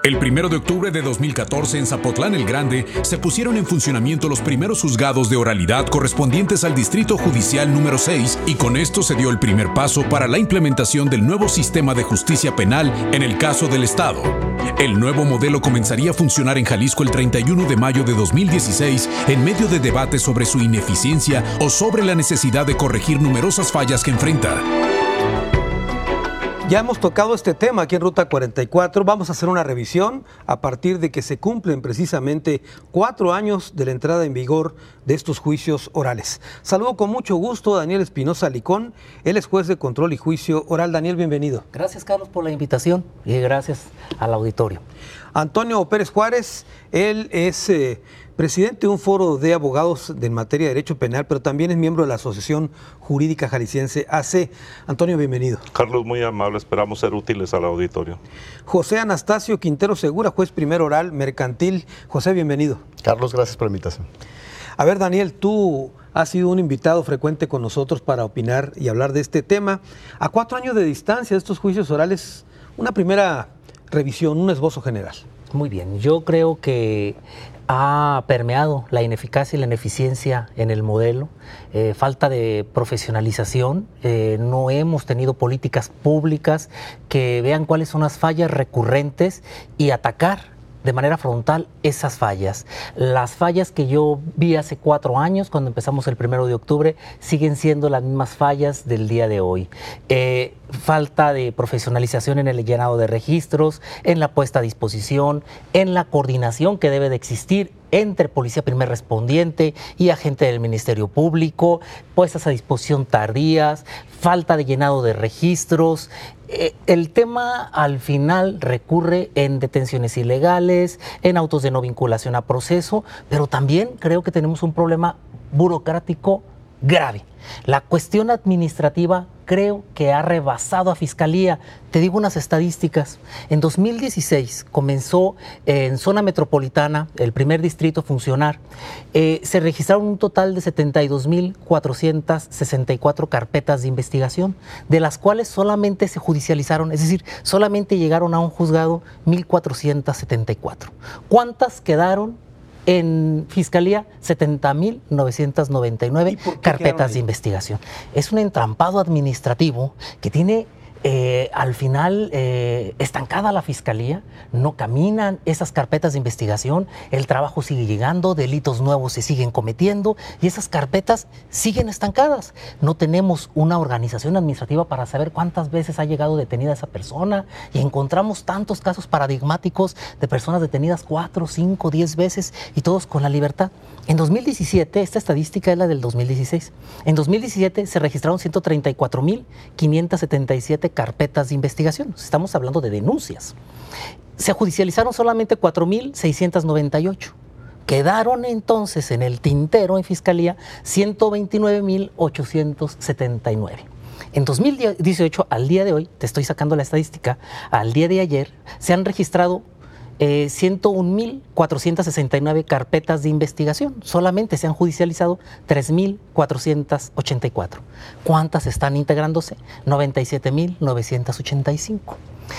El 1 de octubre de 2014 en Zapotlán el Grande se pusieron en funcionamiento los primeros juzgados de oralidad correspondientes al Distrito Judicial número 6 y con esto se dio el primer paso para la implementación del nuevo sistema de justicia penal en el caso del Estado. El nuevo modelo comenzaría a funcionar en Jalisco el 31 de mayo de 2016 en medio de debates sobre su ineficiencia o sobre la necesidad de corregir numerosas fallas que enfrenta. Ya hemos tocado este tema aquí en Ruta 44. Vamos a hacer una revisión a partir de que se cumplen precisamente 4 años de la entrada en vigor de estos juicios orales. Saludo con mucho gusto a Daniel Espinosa Licón. Él es juez de control y juicio oral. Daniel, bienvenido. Gracias, Carlos, por la invitación y gracias al auditorio. Antonio Pérez Juárez, él es presidente de un foro de abogados en materia de derecho penal, pero también es miembro de la Asociación Jurídica Jalisciense AC. Antonio, bienvenido. Carlos, muy amable, esperamos ser útiles al auditorio. José Anastasio Quintero Segura, juez primero oral mercantil. José, bienvenido. Carlos, gracias por la invitación. A ver, Daniel, tú has sido un invitado frecuente con nosotros para opinar y hablar de este tema. A 4 años de distancia de estos juicios orales, una primera revisión, un esbozo general. Muy bien, yo creo que ha permeado la ineficacia y la ineficiencia en el modelo, falta de profesionalización, no hemos tenido políticas públicas que vean cuáles son las fallas recurrentes y atacar de manera frontal esas fallas. Las fallas que yo vi hace 4 años, cuando empezamos el 1 de octubre, siguen siendo las mismas fallas del día de hoy. Falta de profesionalización en el llenado de registros, en la puesta a disposición, en la coordinación que debe de existir entre policía primer respondiente y agente del Ministerio Público, puestas a disposición tardías, falta de llenado de registros. El tema al final recurre en detenciones ilegales, en autos de no vinculación a proceso, pero también creo que tenemos un problema burocrático grave. La cuestión administrativa creo que ha rebasado a Fiscalía. Te digo unas estadísticas. En 2016 comenzó en zona metropolitana, el primer distrito a funcionar. Se registraron un total de 72.464 carpetas de investigación, de las cuales solamente se judicializaron, es decir, solamente llegaron a un juzgado 1.474. ¿Cuántas quedaron en Fiscalía? 70.999 carpetas de investigación. Es un entrampado administrativo que tiene al final estancada la Fiscalía, no caminan esas carpetas de investigación, el trabajo sigue llegando, delitos nuevos se siguen cometiendo y esas carpetas siguen estancadas. No tenemos una organización administrativa para saber cuántas veces ha llegado detenida esa persona y encontramos tantos casos paradigmáticos de personas detenidas 4, 5, 10 veces y todos con la libertad. En 2017, esta estadística es la del 2016, en 2017 se registraron 134.577 carpetas de investigación. Estamos hablando de denuncias. Se judicializaron solamente 4.698. Quedaron entonces en el tintero en Fiscalía 129.879. En 2018, al día de hoy, te estoy sacando la estadística, al día de ayer se han registrado 101.469 carpetas de investigación. Solamente se han judicializado 3.484. ¿Cuántas están integrándose? 97.985.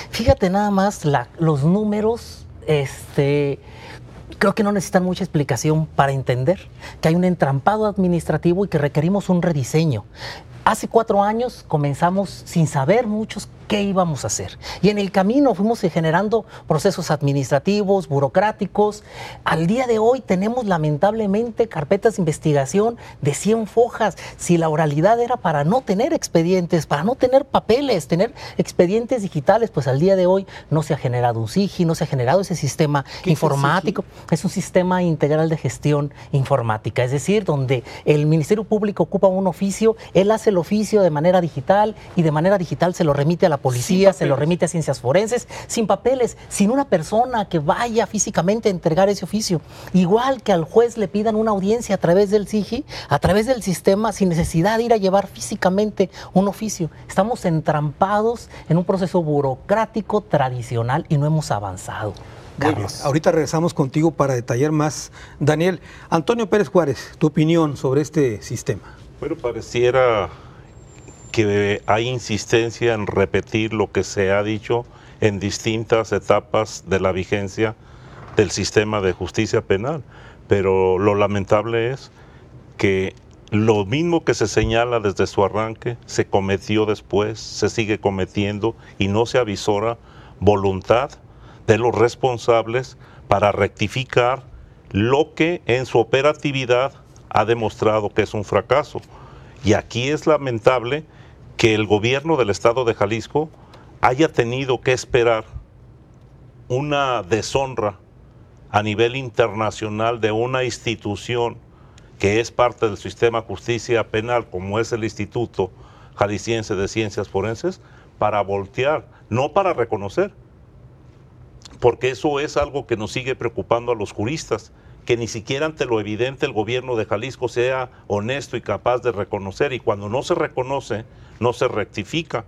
Fíjate nada más los números, creo que no necesitan mucha explicación para entender que hay un entrampado administrativo y que requerimos un rediseño. Hace 4 años comenzamos sin saber muchos qué íbamos a hacer. Y en el camino fuimos generando procesos administrativos, burocráticos. Al día de hoy tenemos lamentablemente carpetas de investigación de 100 fojas. Si la oralidad era para no tener expedientes, para no tener papeles, tener expedientes digitales, pues al día de hoy no se ha generado un SIGI, no se ha generado ese sistema informático. Es un sistema integral de gestión informática, es decir, donde el Ministerio Público ocupa un oficio, él hace el oficio de manera digital y de manera digital se lo remite a la policía, se lo remite a ciencias forenses, sin papeles, sin una persona que vaya físicamente a entregar ese oficio. Igual que al juez le pidan una audiencia a través del SIGI, a través del sistema, sin necesidad de ir a llevar físicamente un oficio. Estamos entrampados en un proceso burocrático tradicional y no hemos avanzado. Carlos. Ahorita regresamos contigo para detallar más. Daniel, Antonio Pérez Juárez, tu opinión sobre este sistema. Bueno, pareciera que hay insistencia en repetir lo que se ha dicho en distintas etapas de la vigencia del sistema de justicia penal. Pero lo lamentable es que lo mismo que se señala desde su arranque se cometió después, se sigue cometiendo y no se avisora voluntad de los responsables para rectificar lo que en su operatividad ha demostrado que es un fracaso. Y aquí es lamentable que el gobierno del estado de Jalisco haya tenido que esperar una deshonra a nivel internacional de una institución que es parte del sistema de justicia penal, como es el Instituto Jalisciense de Ciencias Forenses, para voltear, no para reconocer, porque eso es algo que nos sigue preocupando a los juristas, que ni siquiera ante lo evidente el gobierno de Jalisco sea honesto y capaz de reconocer, y cuando no se reconoce, no se rectifica.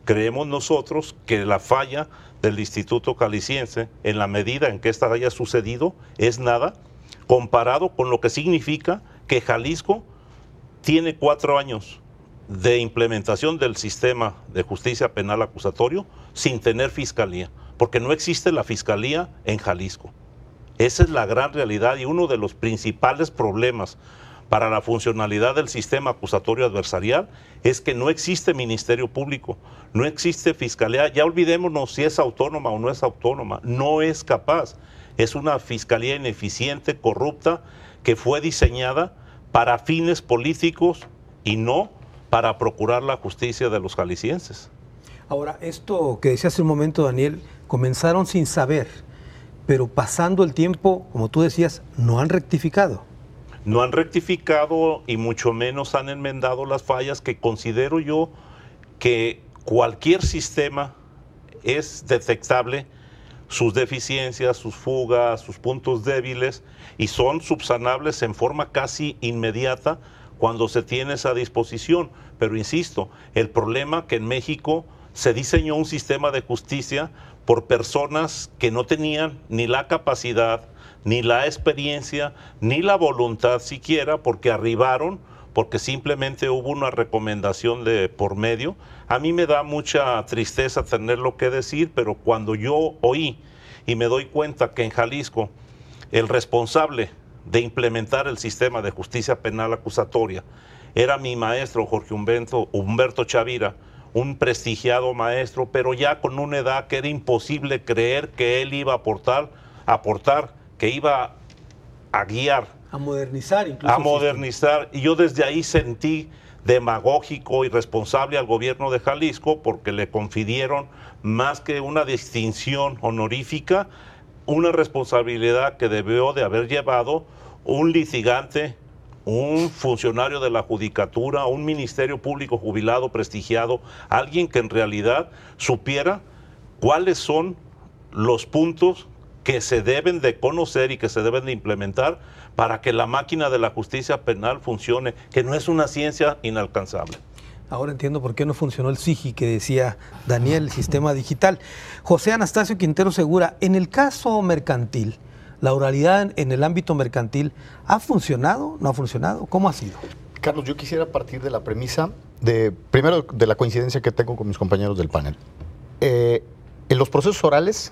Creemos nosotros que la falla del Instituto Jalisciense, en la medida en que esta haya sucedido, es nada comparado con lo que significa que Jalisco tiene 4 años de implementación del sistema de justicia penal acusatorio sin tener fiscalía, porque no existe la fiscalía en Jalisco. Esa es la gran realidad y uno de los principales problemas para la funcionalidad del sistema acusatorio adversarial es que no existe ministerio público, no existe fiscalía. Ya olvidémonos si es autónoma o no es autónoma, no es capaz. Es una fiscalía ineficiente, corrupta, que fue diseñada para fines políticos y no para procurar la justicia de los jaliscienses. Ahora, esto que decía hace un momento, Daniel, comenzaron sin saber, pero pasando el tiempo, como tú decías, no han rectificado. No han rectificado y mucho menos han enmendado las fallas, que considero yo que cualquier sistema es detectable, sus deficiencias, sus fugas, sus puntos débiles, y son subsanables en forma casi inmediata cuando se tiene esa disposición. Pero insisto, el problema que en México se diseñó un sistema de justicia por personas que no tenían ni la capacidad, ni la experiencia, ni la voluntad siquiera, porque arribaron, porque simplemente hubo una recomendación de por medio. A mí me da mucha tristeza tenerlo que decir, pero cuando yo oí y me doy cuenta que en Jalisco el responsable de implementar el sistema de justicia penal acusatoria era mi maestro Jorge Humberto Chavira, un prestigiado maestro, pero ya con una edad que era imposible creer que él iba a aportar, que iba a guiar. A modernizar incluso. A modernizar. Y yo desde ahí sentí demagógico y responsable al gobierno de Jalisco, porque le confirieron más que una distinción honorífica, una responsabilidad que debió de haber llevado un litigante, un funcionario de la judicatura, un ministerio público jubilado, prestigiado, alguien que en realidad supiera cuáles son los puntos que se deben de conocer y que se deben de implementar para que la máquina de la justicia penal funcione, que no es una ciencia inalcanzable. Ahora entiendo por qué no funcionó el SIGI que decía Daniel, el sistema digital. José Anastasio Quintero Segura, en el caso mercantil, ¿la oralidad en el ámbito mercantil ha funcionado? ¿No ha funcionado? ¿Cómo ha sido? Carlos, yo quisiera partir de la premisa, primero de la coincidencia que tengo con mis compañeros del panel. En los procesos orales,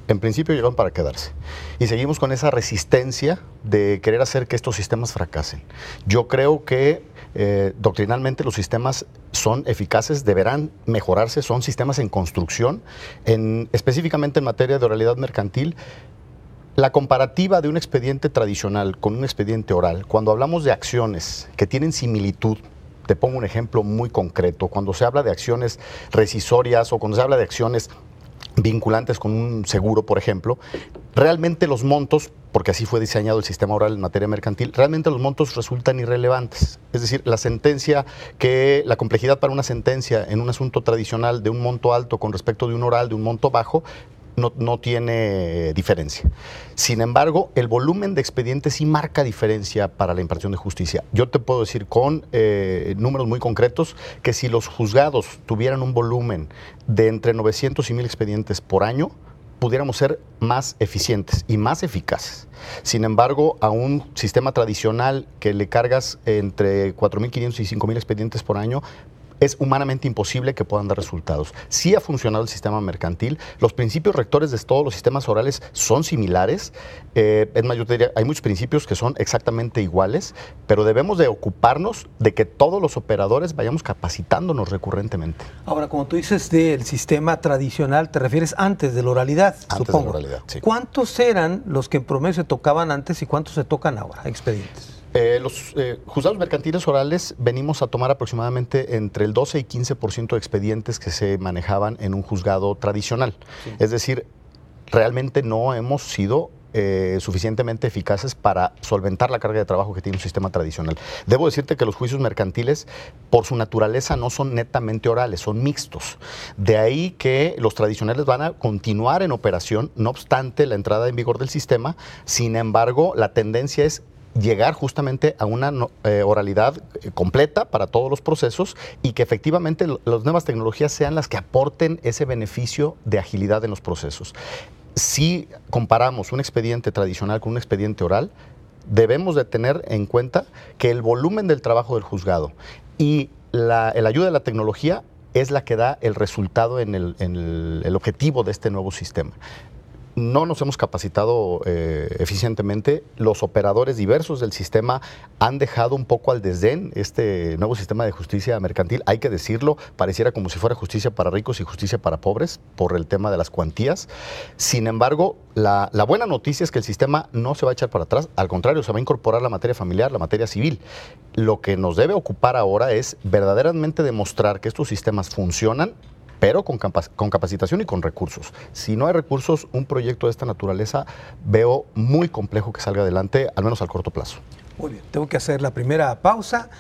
en principio llegaron para quedarse. Y seguimos con esa resistencia de querer hacer que estos sistemas fracasen. Yo creo que doctrinalmente los sistemas son eficaces, deberán mejorarse, son sistemas en construcción. Específicamente en materia de oralidad mercantil, la comparativa de un expediente tradicional con un expediente oral, cuando hablamos de acciones que tienen similitud, te pongo un ejemplo muy concreto, cuando se habla de acciones rescisorias o cuando se habla de acciones vinculantes con un seguro, por ejemplo, realmente los montos, porque así fue diseñado el sistema oral en materia mercantil, realmente los montos resultan irrelevantes. Es decir, la complejidad para una sentencia en un asunto tradicional de un monto alto con respecto de un oral de un monto bajo, no tiene diferencia. Sin embargo, el volumen de expedientes sí marca diferencia para la impartición de justicia. Yo te puedo decir con números muy concretos que si los juzgados tuvieran un volumen de entre 900 y 1000 expedientes por año, pudiéramos ser más eficientes y más eficaces. Sin embargo, a un sistema tradicional que le cargas entre 4.500 y 5.000 expedientes por año, es humanamente imposible que puedan dar resultados. Sí ha funcionado el sistema mercantil, los principios rectores de todos los sistemas orales son similares, es más, yo te diría, hay muchos principios que son exactamente iguales, pero debemos de ocuparnos de que todos los operadores vayamos capacitándonos recurrentemente. Ahora, como tú dices del sistema tradicional, te refieres antes de la oralidad, Antes supongo. de la oralidad, sí. ¿Cuántos eran los que en promedio se tocaban antes y cuántos se tocan ahora, expedientes? Los juzgados mercantiles orales venimos a tomar aproximadamente entre el 12 y 15% de expedientes que se manejaban en un juzgado tradicional. Sí. Es decir, realmente no hemos sido suficientemente eficaces para solventar la carga de trabajo que tiene un sistema tradicional. Debo decirte que los juicios mercantiles, por su naturaleza, no son netamente orales, son mixtos. De ahí que los tradicionales van a continuar en operación, no obstante la entrada en vigor del sistema. Sin embargo, la tendencia es llegar justamente a una oralidad completa para todos los procesos y que efectivamente las nuevas tecnologías sean las que aporten ese beneficio de agilidad en los procesos. Si comparamos un expediente tradicional con un expediente oral, debemos de tener en cuenta que el volumen del trabajo del juzgado y la ayuda de la tecnología es la que da el resultado en el objetivo de este nuevo sistema. No nos hemos capacitado eficientemente. Los operadores diversos del sistema han dejado un poco al desdén este nuevo sistema de justicia mercantil. Hay que decirlo, pareciera como si fuera justicia para ricos y justicia para pobres por el tema de las cuantías. Sin embargo, la buena noticia es que el sistema no se va a echar para atrás. Al contrario, se va a incorporar la materia familiar, la materia civil. Lo que nos debe ocupar ahora es verdaderamente demostrar que estos sistemas funcionan, pero con capacitación y con recursos. Si no hay recursos, un proyecto de esta naturaleza veo muy complejo que salga adelante, al menos al corto plazo. Muy bien, tengo que hacer la primera pausa.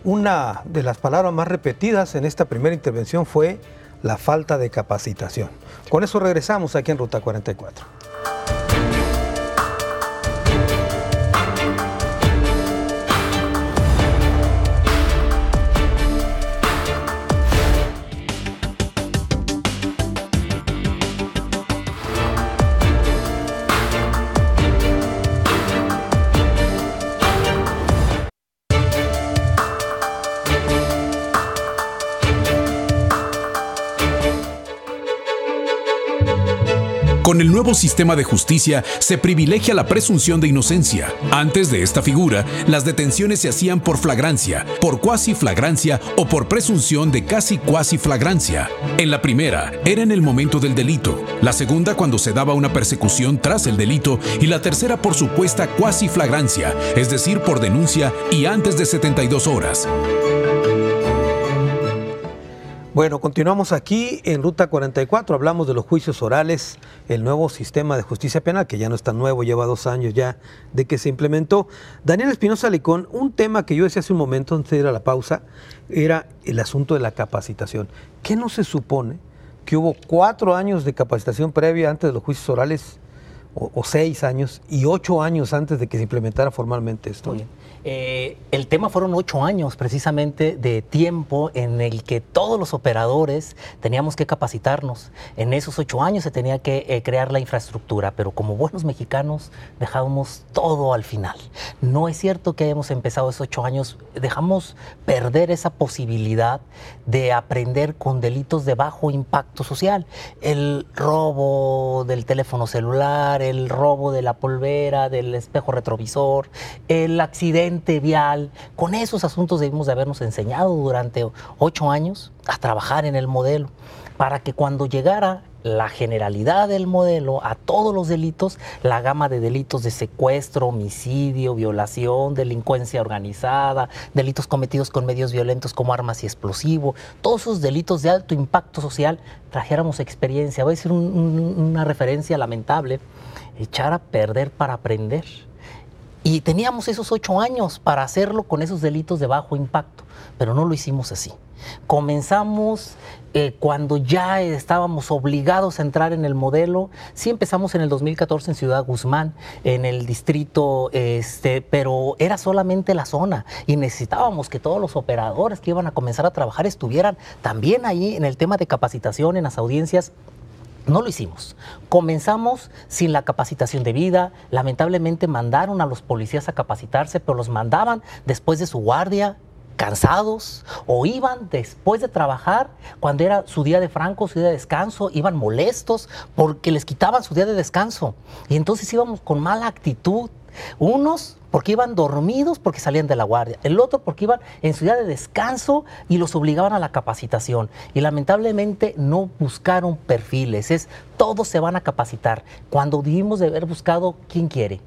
Una de las palabras más repetidas en esta primera intervención fue la falta de capacitación. Con eso regresamos aquí en Ruta 44. Con el nuevo sistema de justicia se privilegia la presunción de inocencia. Antes de esta figura, las detenciones se hacían por flagrancia, por cuasi flagrancia o por presunción de casi cuasi flagrancia. En la primera, era en el momento del delito, la segunda cuando se daba una persecución tras el delito y la tercera por supuesta cuasi flagrancia, es decir, por denuncia y antes de 72 horas. Bueno, continuamos aquí en Ruta 44, hablamos de los juicios orales, el nuevo sistema de justicia penal, que ya no es tan nuevo, lleva 2 años ya de que se implementó. Daniel Espinosa Licón, un tema que yo decía hace un momento antes de ir a la pausa, era el asunto de la capacitación. ¿Qué no se supone que hubo 4 años de capacitación previa antes de los juicios orales, o 6 años, y 8 años antes de que se implementara formalmente esto? Muy bien. El tema fueron 8 años precisamente de tiempo en el que todos los operadores teníamos que capacitarnos. En esos 8 años se tenía que crear la infraestructura, pero como buenos mexicanos dejábamos todo al final. No es cierto que hayamos empezado esos 8 años, dejamos perder esa posibilidad de aprender con delitos de bajo impacto social. El robo del teléfono celular, el robo de la polvera, del espejo retrovisor, el accidente vial. Con esos asuntos debimos de habernos enseñado durante 8 años a trabajar en el modelo, para que cuando llegara la generalidad del modelo a todos los delitos, la gama de delitos de secuestro, homicidio, violación, delincuencia organizada, delitos cometidos con medios violentos como armas y explosivos, todos esos delitos de alto impacto social, trajéramos experiencia. Voy a decir una referencia lamentable: echar a perder para aprender. Y teníamos esos 8 años para hacerlo con esos delitos de bajo impacto, pero no lo hicimos así. Comenzamos cuando ya estábamos obligados a entrar en el modelo. Sí empezamos en el 2014 en Ciudad Guzmán, en el distrito, pero era solamente la zona y necesitábamos que todos los operadores que iban a comenzar a trabajar estuvieran también ahí en el tema de capacitación, en las audiencias. No lo hicimos. Comenzamos sin la capacitación debida. Lamentablemente mandaron a los policías a capacitarse, pero los mandaban después de su guardia cansados o iban después de trabajar, cuando era su día de franco, su día de descanso, iban molestos porque les quitaban su día de descanso. Y entonces íbamos con mala actitud. Unos porque iban dormidos porque salían de la guardia, el otro porque iban en su día de descanso y los obligaban a la capacitación. Y lamentablemente no buscaron perfiles, todos se van a capacitar. Cuando debimos de haber buscado quién quiere.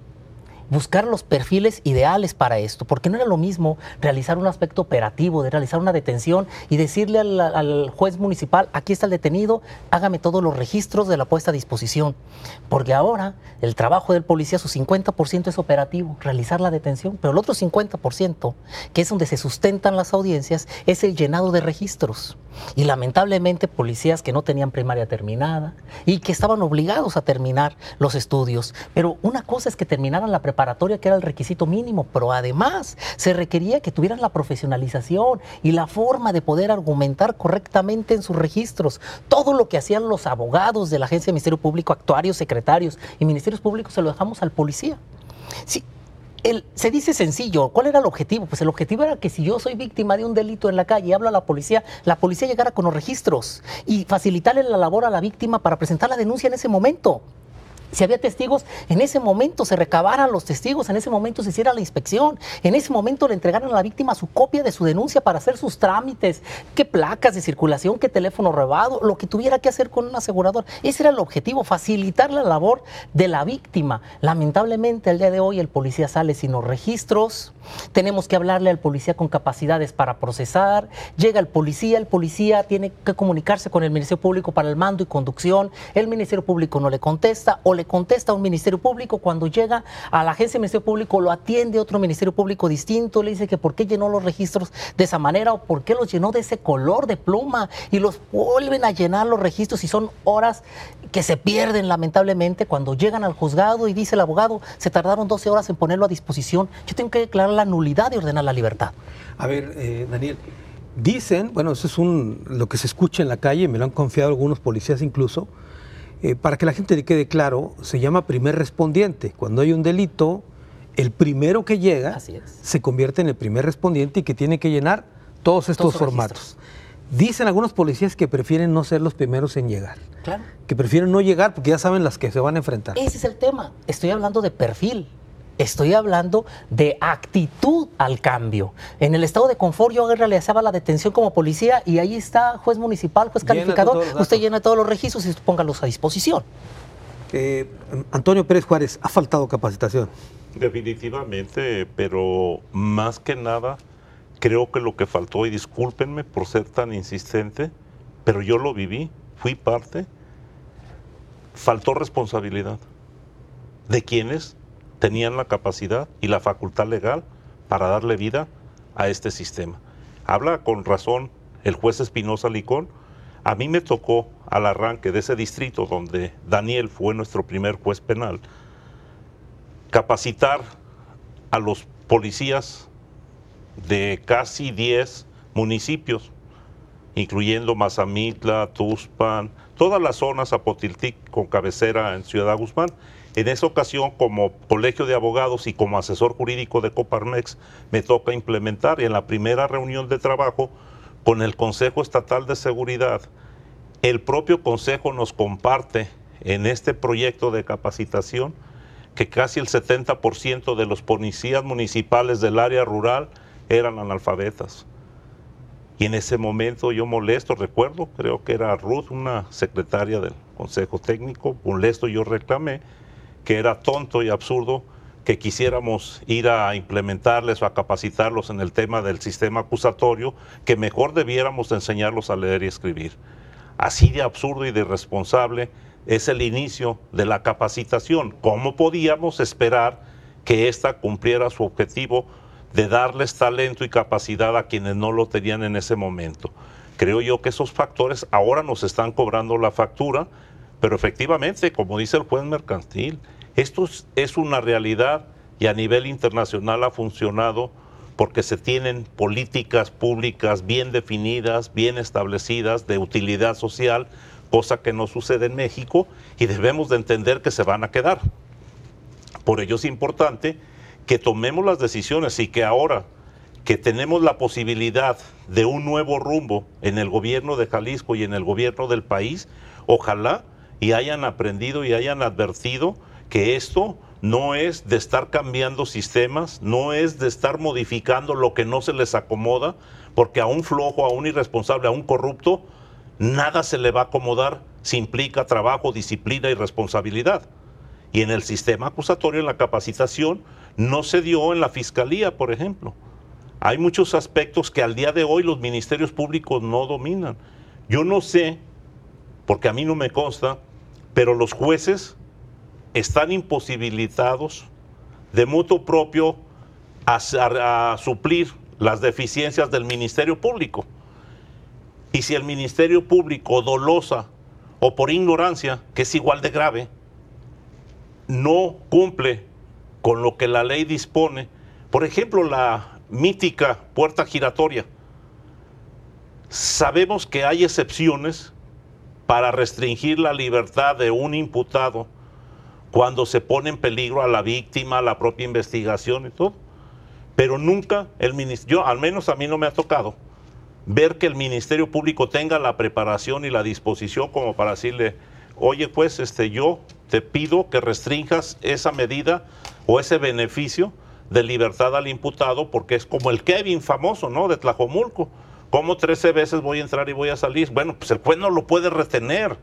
Buscar los perfiles ideales para esto, porque no era lo mismo realizar un aspecto operativo, de realizar una detención y decirle al juez municipal, aquí está el detenido, hágame todos los registros de la puesta a disposición. Porque ahora el trabajo del policía, su 50% es operativo, realizar la detención, pero el otro 50%, que es donde se sustentan las audiencias, es el llenado de registros. Y lamentablemente policías que no tenían primaria terminada y que estaban obligados a terminar los estudios. Pero una cosa es que terminaran la preparatoria, que era el requisito mínimo, pero además se requería que tuvieran la profesionalización y la forma de poder argumentar correctamente en sus registros. Todo lo que hacían los abogados de la Agencia de Ministerio Público, actuarios, secretarios y ministerios públicos, se lo dejamos al policía. Sí. Se dice sencillo. ¿Cuál era el objetivo? Pues el objetivo era que si yo soy víctima de un delito en la calle y hablo a la policía llegara con los registros y facilitarle la labor a la víctima para presentar la denuncia en ese momento. Si había testigos, en ese momento se recabaran los testigos, en ese momento se hiciera la inspección, en ese momento le entregaran a la víctima su copia de su denuncia para hacer sus trámites, qué placas de circulación, qué teléfono robado, lo que tuviera que hacer con un asegurador. Ese era el objetivo, facilitar la labor de la víctima. Lamentablemente, al día de hoy el policía sale sin los registros, tenemos que hablarle al policía con capacidades para procesar, llega el policía tiene que comunicarse con el Ministerio Público para el mando y conducción, el Ministerio Público no le contesta o le contesta a un Ministerio Público, cuando llega a la agencia del Ministerio Público lo atiende otro Ministerio Público distinto, le dice que por qué llenó los registros de esa manera o por qué los llenó de ese color de pluma y los vuelven a llenar los registros y son horas que se pierden lamentablemente cuando llegan al juzgado y dice el abogado, se tardaron 12 horas en ponerlo a disposición, yo tengo que declarar la nulidad y ordenar la libertad. A ver, Daniel, dicen, bueno, eso es lo que se escucha en la calle, me lo han confiado algunos policías incluso, para que la gente le quede claro, se llama primer respondiente. Cuando hay un delito, el primero que llega se convierte en el primer respondiente y que tiene que llenar todos estos formatos. Dicen algunos policías que prefieren no ser los primeros en llegar. Claro. Que prefieren no llegar porque ya saben las que se van a enfrentar. Ese es el tema. Estoy hablando de perfil. Estoy hablando de actitud al cambio. En el estado de confort yo realizaba la detención como policía y ahí está juez municipal, juez calificador, usted llena todos los registros y póngalos a disposición. Antonio Pérez Juárez, ¿ha faltado capacitación? Definitivamente, pero más que nada creo que lo que faltó, y discúlpenme por ser tan insistente, pero yo lo viví, fui parte, faltó responsabilidad de quienes tenían la capacidad y la facultad legal para darle vida a este sistema. Habla con razón el juez Espinosa Licón. A mí me tocó al arranque de ese distrito donde Daniel fue nuestro primer juez penal, capacitar a los policías de casi 10 municipios, incluyendo Mazamitla, Tuxpan, todas las zonas, Zapotiltic con cabecera en Ciudad Guzmán. En esa ocasión, como colegio de abogados y como asesor jurídico de Coparmex, me toca implementar, y en la primera reunión de trabajo con el Consejo Estatal de Seguridad, el propio Consejo nos comparte en este proyecto de capacitación que casi el 70% de los policías municipales del área rural eran analfabetas. Y en ese momento yo molesto, recuerdo, creo que era Ruth, una secretaria del Consejo Técnico, molesto yo reclamé que era tonto y absurdo que quisiéramos ir a implementarles o a capacitarlos en el tema del sistema acusatorio, que mejor debiéramos enseñarlos a leer y escribir. Así de absurdo y de irresponsable es el inicio de la capacitación. ¿Cómo podíamos esperar que ésta cumpliera su objetivo de darles talento y capacidad a quienes no lo tenían en ese momento? Creo yo que esos factores ahora nos están cobrando la factura, pero efectivamente, como dice el juez mercantil, esto es una realidad y a nivel internacional ha funcionado porque se tienen políticas públicas bien definidas, bien establecidas, de utilidad social, cosa que no sucede en México y debemos de entender que se van a quedar. Por ello es importante que tomemos las decisiones y que ahora que tenemos la posibilidad de un nuevo rumbo en el gobierno de Jalisco y en el gobierno del país, ojalá y hayan aprendido y hayan advertido que esto no es de estar cambiando sistemas, no es de estar modificando lo que no se les acomoda, porque a un flojo, a un irresponsable, a un corrupto, nada se le va a acomodar si implica trabajo, disciplina y responsabilidad. Y en el sistema acusatorio, en la capacitación, no se dio en la fiscalía, por ejemplo. Hay muchos aspectos que al día de hoy los ministerios públicos no dominan. Yo no sé, porque a mí no me consta, pero los jueces están imposibilitados de motu propio a suplir las deficiencias del Ministerio Público. Y si el Ministerio Público, dolosa o por ignorancia, que es igual de grave, no cumple con lo que la ley dispone, por ejemplo, la mítica puerta giratoria, sabemos que hay excepciones para restringir la libertad de un imputado cuando se pone en peligro a la víctima, la propia investigación y todo, pero nunca al menos a mí no me ha tocado ver que el Ministerio Público tenga la preparación y la disposición como para decirle, oye, pues yo te pido que restringas esa medida o ese beneficio de libertad al imputado, porque es como el Kevin famoso, ¿no?, de Tlajomulco. ¿Cómo 13 veces voy a entrar y voy a salir? Bueno, pues el juez no lo puede retener,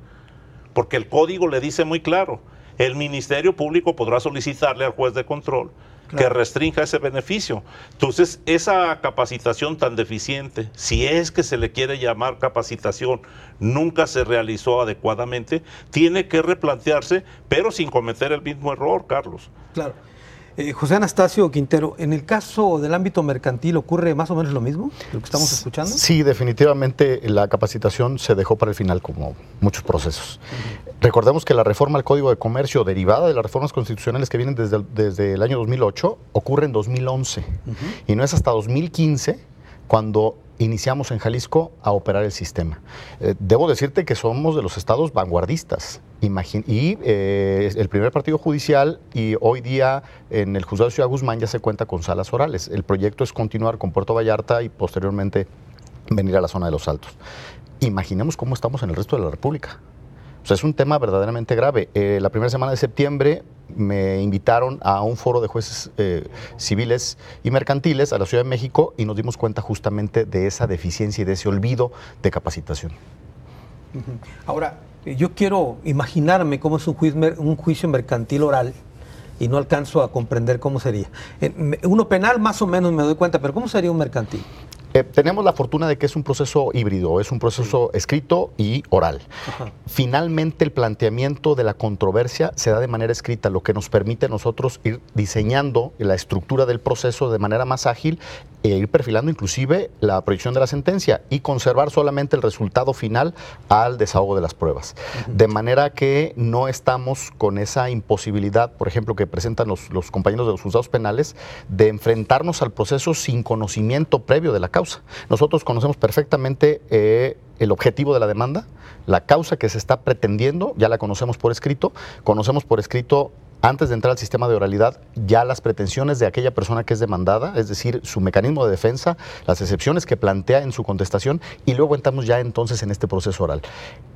porque el código le dice muy claro, el Ministerio Público podrá solicitarle al juez de control que restrinja ese beneficio. Entonces, esa capacitación tan deficiente, si es que se le quiere llamar capacitación, nunca se realizó adecuadamente, tiene que replantearse, pero sin cometer el mismo error, Carlos. Claro. José Anastasio Quintero, ¿en el caso del ámbito mercantil ocurre más o menos lo mismo, lo que estamos escuchando? Sí, definitivamente la capacitación se dejó para el final, como muchos procesos. Recordemos que la reforma al Código de Comercio, derivada de las reformas constitucionales que vienen desde el año 2008, ocurre en 2011. Y no es hasta 2015 cuando iniciamos en Jalisco a operar el sistema. Debo decirte que somos de los estados vanguardistas. El primer partido judicial, y hoy día en el juzgado de Ciudad Guzmán ya se cuenta con salas orales. El proyecto es continuar con Puerto Vallarta y posteriormente venir a la zona de Los Altos. Imaginemos cómo estamos en el resto de la República. O sea, es un tema verdaderamente grave. La primera semana de septiembre me invitaron a un foro de jueces civiles y mercantiles a la Ciudad de México y nos dimos cuenta justamente de esa deficiencia y de ese olvido de capacitación. Ahora, yo quiero imaginarme cómo es un juicio mercantil oral y no alcanzo a comprender cómo sería. Uno penal más o menos me doy cuenta, pero ¿cómo sería un mercantil? Tenemos la fortuna de que es un proceso híbrido, es un proceso escrito y oral. Ajá. Finalmente, el planteamiento de la controversia se da de manera escrita, lo que nos permite a nosotros ir diseñando la estructura del proceso de manera más ágil e ir perfilando inclusive la proyección de la sentencia y conservar solamente el resultado final al desahogo de las pruebas. De manera que no estamos con esa imposibilidad, por ejemplo, que presentan los compañeros de los juzgados penales, de enfrentarnos al proceso sin conocimiento previo de la causa. Nosotros conocemos perfectamente el objetivo de la demanda, la causa que se está pretendiendo, ya la conocemos por escrito, antes de entrar al sistema de oralidad, ya las pretensiones de aquella persona que es demandada, es decir, su mecanismo de defensa, las excepciones que plantea en su contestación, y luego entramos ya entonces en este proceso oral.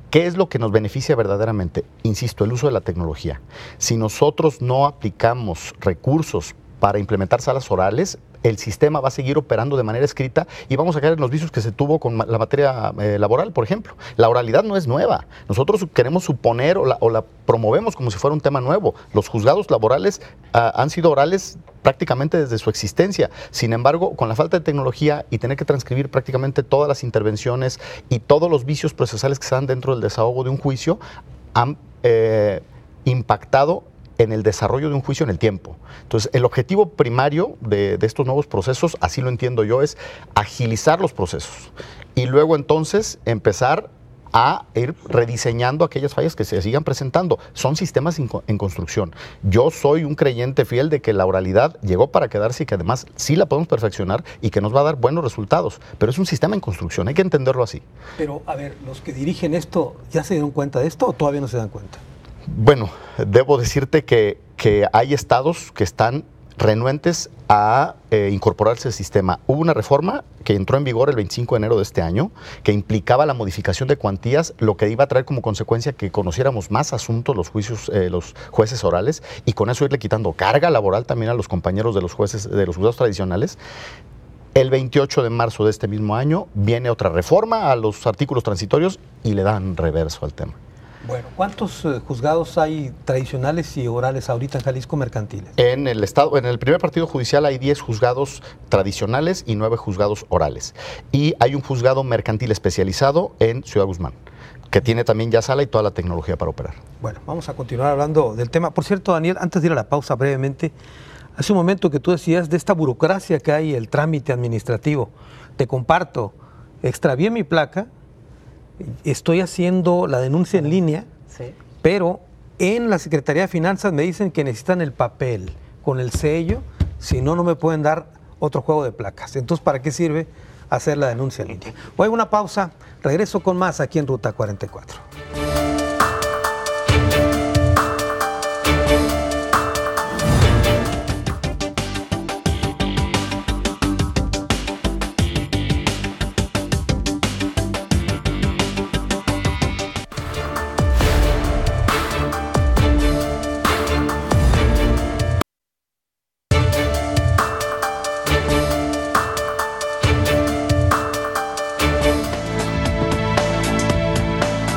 ¿Qué es lo que nos beneficia verdaderamente? Insisto, el uso de la tecnología. Si nosotros no aplicamos recursos para implementar salas orales, el sistema va a seguir operando de manera escrita y vamos a caer en los vicios que se tuvo con la materia laboral, por ejemplo. La oralidad no es nueva. Nosotros queremos suponer o la promovemos como si fuera un tema nuevo. Los juzgados laborales han sido orales prácticamente desde su existencia. Sin embargo, con la falta de tecnología y tener que transcribir prácticamente todas las intervenciones y todos los vicios procesales que se dan dentro del desahogo de un juicio, han impactado en el desarrollo de un juicio en el tiempo. Entonces, el objetivo primario de estos nuevos procesos, así lo entiendo yo, es agilizar los procesos y luego entonces empezar a ir rediseñando aquellas fallas que se sigan presentando. Son sistemas en construcción. Yo soy un creyente fiel de que la oralidad llegó para quedarse y que además sí la podemos perfeccionar y que nos va a dar buenos resultados, pero es un sistema en construcción, hay que entenderlo así. Pero, a ver, ¿los que dirigen esto ya se dieron cuenta de esto o todavía no se dan cuenta? Bueno, debo decirte que hay estados que están renuentes a incorporarse al sistema. Hubo una reforma que entró en vigor el 25 de enero de este año, que implicaba la modificación de cuantías, lo que iba a traer como consecuencia que conociéramos más asuntos los jueces orales, y con eso irle quitando carga laboral también a los compañeros de los jueces, de los juzgados tradicionales. El 28 de marzo de este mismo año viene otra reforma a los artículos transitorios y le dan reverso al tema. Bueno, ¿cuántos juzgados hay tradicionales y orales ahorita en Jalisco mercantiles? En el estado, en el primer partido judicial hay 10 juzgados tradicionales y 9 juzgados orales. Y hay un juzgado mercantil especializado en Ciudad Guzmán, que tiene también ya sala y toda la tecnología para operar. Bueno, vamos a continuar hablando del tema. Por cierto, Daniel, antes de ir a la pausa brevemente, hace un momento que tú decías de esta burocracia que hay, el trámite administrativo. Te comparto, extravié mi placa, estoy haciendo la denuncia en línea, sí, pero en la Secretaría de Finanzas me dicen que necesitan el papel con el sello, si no, no me pueden dar otro juego de placas. Entonces, ¿para qué sirve hacer la denuncia en línea? Voy a una pausa, regreso con más aquí en Ruta 44.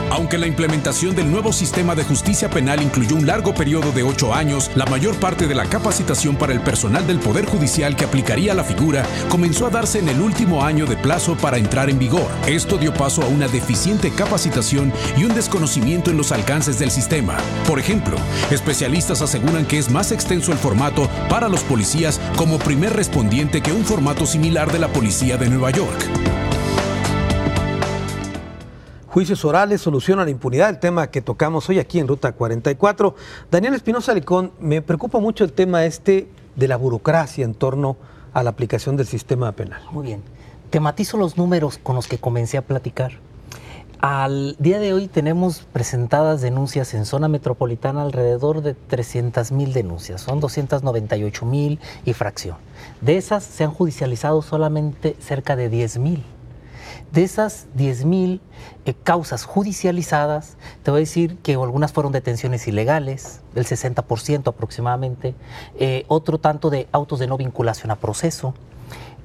Aunque la implementación del nuevo sistema de justicia penal incluyó un largo periodo de 8 años, la mayor parte de la capacitación para el personal del Poder Judicial que aplicaría la figura comenzó a darse en el último año de plazo para entrar en vigor. Esto dio paso a una deficiente capacitación y un desconocimiento en los alcances del sistema. Por ejemplo, especialistas aseguran que es más extenso el formato para los policías como primer respondiente que un formato similar de la Policía de Nueva York. Juicios orales solucionan la impunidad, el tema que tocamos hoy aquí en Ruta 44. Daniel Espinosa Licón, me preocupa mucho el tema de la burocracia en torno a la aplicación del sistema penal. Muy bien. Tematizo los números con los que comencé a platicar. Al día de hoy tenemos presentadas denuncias en zona metropolitana alrededor de 300,000 denuncias, son 298,000 y fracción. De esas se han judicializado solamente cerca de 10,000. De esas 10,000 causas judicializadas, te voy a decir que algunas fueron detenciones ilegales, el 60% aproximadamente, otro tanto de autos de no vinculación a proceso.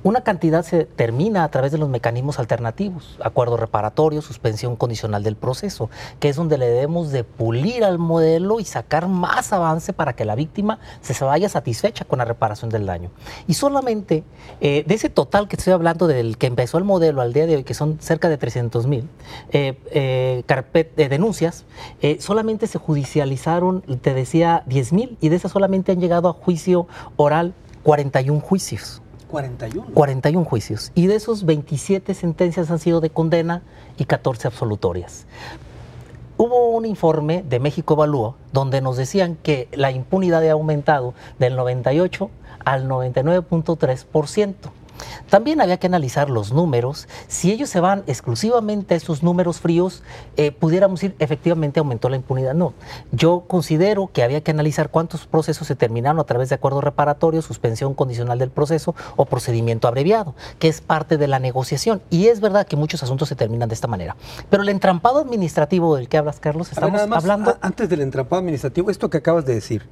Una cantidad se termina a través de los mecanismos alternativos, acuerdo reparatorio, suspensión condicional del proceso, que es donde le debemos de pulir al modelo y sacar más avance para que la víctima se vaya satisfecha con la reparación del daño. Y solamente de ese total que estoy hablando, del que empezó el modelo al día de hoy, que son cerca de 300,000 denuncias, solamente se judicializaron, te decía, 10,000, y de esas solamente han llegado a juicio oral 41 juicios. 41 juicios. Y de esos 27 sentencias han sido de condena y 14 absolutorias. Hubo un informe de México Evalúa donde nos decían que la impunidad ha aumentado del 98 al 99.3%. También había que analizar los números. Si ellos se van exclusivamente a esos números fríos, pudiéramos decir efectivamente aumentó la impunidad. No, yo considero que había que analizar cuántos procesos se terminaron a través de acuerdo reparatorio, suspensión condicional del proceso o procedimiento abreviado, que es parte de la negociación. Y es verdad que muchos asuntos se terminan de esta manera. Pero el entrampado administrativo del que hablas, Carlos, estamos hablando... Antes del entrampado administrativo, esto que acabas de decir,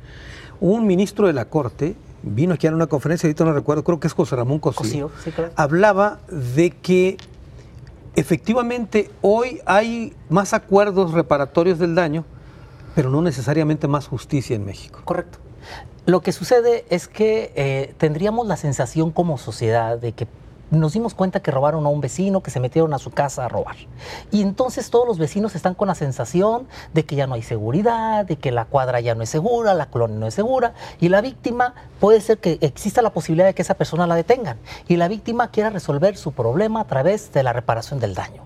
un ministro de la Corte vino aquí a una conferencia, ahorita no recuerdo, creo que es José Ramón Cosío, sí, claro. Hablaba de que efectivamente hoy hay más acuerdos reparatorios del daño, pero no necesariamente más justicia en México. Correcto. Lo que sucede es que tendríamos la sensación como sociedad de que nos dimos cuenta que robaron a un vecino, que se metieron a su casa a robar. Y entonces todos los vecinos están con la sensación de que ya no hay seguridad, de que la cuadra ya no es segura, la colonia no es segura, y la víctima puede ser que exista la posibilidad de que esa persona la detengan, y la víctima quiera resolver su problema a través de la reparación del daño.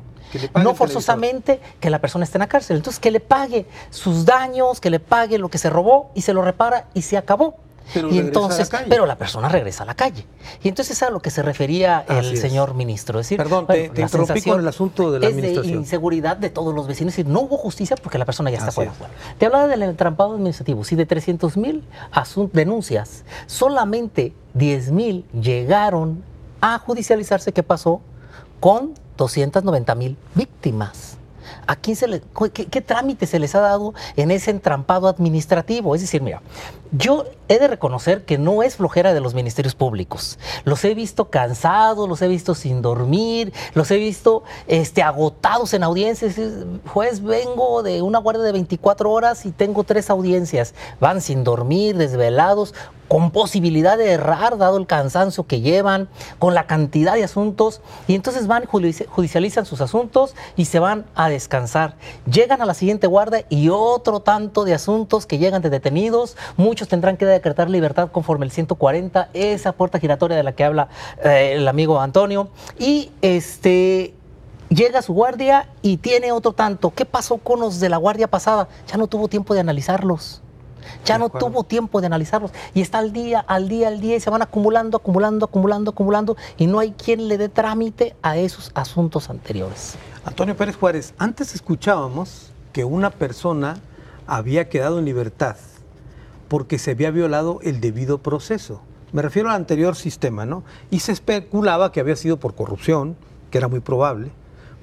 No forzosamente que la persona esté en la cárcel. Entonces que le pague sus daños, que le pague lo que se robó y se lo repara y se acabó. Pero y regresa entonces, a la calle. pero la persona regresa a la calle. Y entonces es a lo que se refería Así el es. señor ministro. Es decir, Perdón, bueno, te la interrumpí sensación con el asunto de la es de administración. inseguridad de todos los vecinos. Es decir, no hubo justicia porque la persona ya está Así fuera. es. Bueno, te hablaba del entrampado administrativo. Si de 300,000 denuncias, solamente 10,000 llegaron a judicializarse, ¿qué pasó? Con 290,000 víctimas. ¿A quién qué trámite se les ha dado en ese entrampado administrativo? Es decir, mira, yo he de reconocer que no es flojera de los ministerios públicos. Los he visto cansados, los he visto sin dormir, los he visto agotados en audiencias. Juez, vengo de una guardia de 24 horas y tengo 3 audiencias. Van sin dormir, desvelados, con posibilidad de errar, dado el cansancio que llevan, con la cantidad de asuntos, y entonces van, judicializan sus asuntos y se van a descansar. Llegan a la siguiente guardia y otro tanto de asuntos que llegan de detenidos. Muchos tendrán que decretar libertad conforme el 140, esa puerta giratoria de la que habla el amigo Antonio, y llega a su guardia y tiene otro tanto. ¿Qué pasó con los de la guardia pasada? Ya no tuvo tiempo de analizarlos. Ya no tuvo tiempo de analizarlos. Y está al día, y se van acumulando, y no hay quien le dé trámite a esos asuntos anteriores. Antonio Pérez Juárez, antes escuchábamos que una persona había quedado en libertad porque se había violado el debido proceso. Me refiero al anterior sistema, ¿no? Y se especulaba que había sido por corrupción, que era muy probable,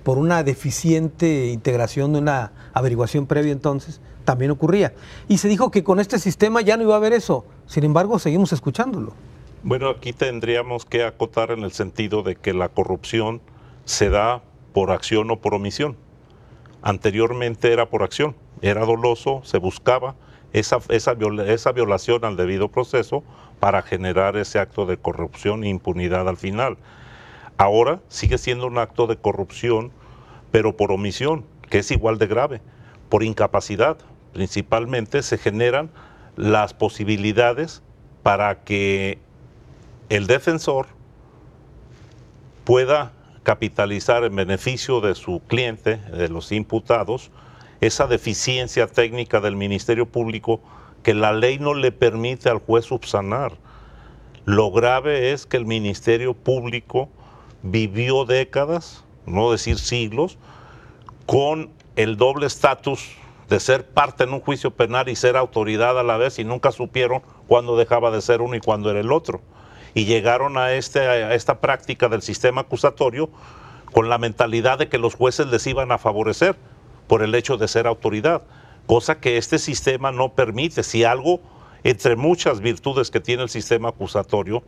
por una deficiente integración de una averiguación previa entonces, también ocurría. Y se dijo que con este sistema ya no iba a haber eso. Sin embargo, seguimos escuchándolo. Bueno, aquí tendríamos que acotar en el sentido de que la corrupción se da por acción o por omisión. Anteriormente era por acción, era doloso, se buscaba esa violación al debido proceso para generar ese acto de corrupción e impunidad al final. Ahora sigue siendo un acto de corrupción, pero por omisión, que es igual de grave, por incapacidad. Principalmente se generan las posibilidades para que el defensor pueda capitalizar en beneficio de su cliente, de los imputados, esa deficiencia técnica del Ministerio Público que la ley no le permite al juez subsanar. Lo grave es que el Ministerio Público vivió décadas, no decir siglos, con el doble estatus de ser parte en un juicio penal y ser autoridad a la vez, y nunca supieron cuándo dejaba de ser uno y cuándo era el otro. Y llegaron a esta práctica del sistema acusatorio con la mentalidad de que los jueces les iban a favorecer por el hecho de ser autoridad, cosa que este sistema no permite. Si algo, entre muchas virtudes que tiene el sistema acusatorio,